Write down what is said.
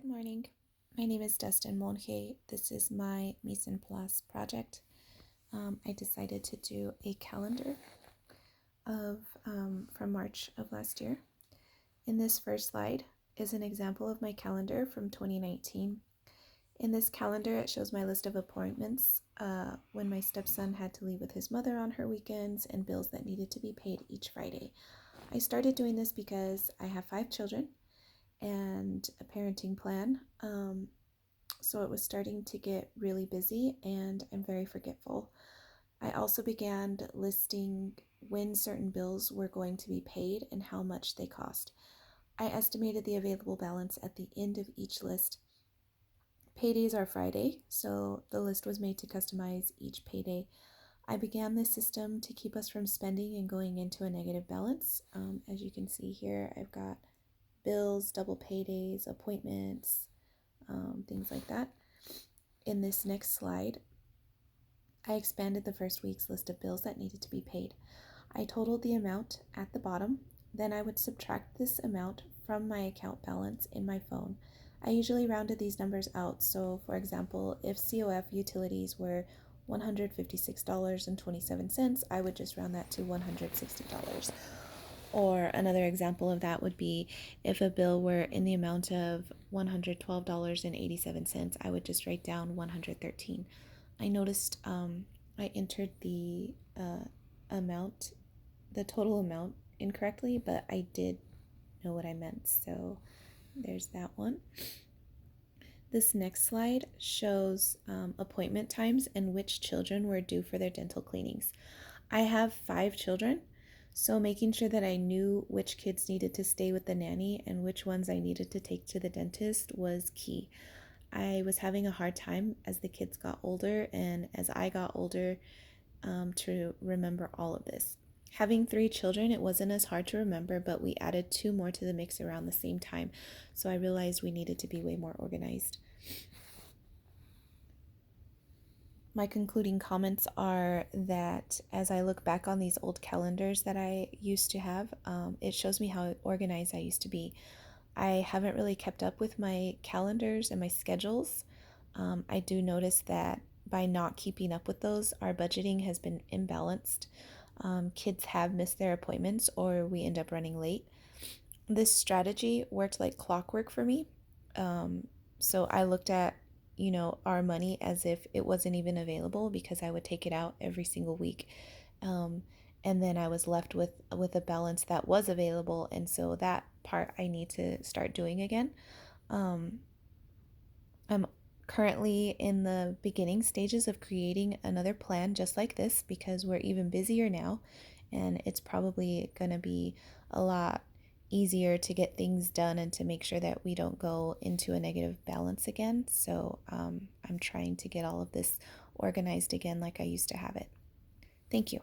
Good morning. My name is Dustin Monge. This is my Mise en Place project. I decided to do a calendar of from March of last year. In this first slide is an example of my calendar from 2019. In this calendar, it shows my list of appointments when my stepson had to leave with his mother on her weekends and bills that needed to be paid each Friday. I started doing this because I have 5 children and a parenting plan. So it was starting to get really busy and I'm very forgetful. I also began listing when certain bills were going to be paid and how much they cost. I estimated the available balance at the end of each list. Paydays are Friday, so the list was made to customize each payday. I began this system to keep us from spending and going into a negative balance. As you can see here, I've got bills, double paydays, appointments, things like that. In this next slide, I expanded the first week's list of bills that needed to be paid. I totaled the amount at the bottom, then I would subtract this amount from my account balance in my phone. I usually rounded these numbers out, so for example, if COF utilities were $156.27, I would just round that to $160. Or another example of that would be if a bill were in the amount of $112.87, I would just write down 113. I noticed I entered the amount, the total amount incorrectly, but I did know what I meant, so there's that one. This next slide shows appointment times and which children were due for their dental cleanings. I have 5 children, so making sure that I knew which kids needed to stay with the nanny and which ones I needed to take to the dentist was key. I was having a hard time as the kids got older and as I got older to remember all of this. Having 3 children, it wasn't as hard to remember, but we added 2 more to the mix around the same time, so I realized we needed to be way more organized. My concluding comments are that as I look back on these old calendars that I used to have, it shows me how organized I used to be. I haven't really kept up with my calendars and my schedules. I do notice that by not keeping up with those, our budgeting has been imbalanced. Kids have missed their appointments or we end up running late. This strategy worked like clockwork for me. So I looked at, our money as if it wasn't even available because I would take it out every single week. And then I was left with a balance that was available. And so that part I need to start doing again. I'm currently in the beginning stages of creating another plan just like this because we're even busier now and it's probably going to be a lot easier to get things done and to make sure that we don't go into a negative balance again. So I'm trying to get all of this organized again like I used to have it. Thank you.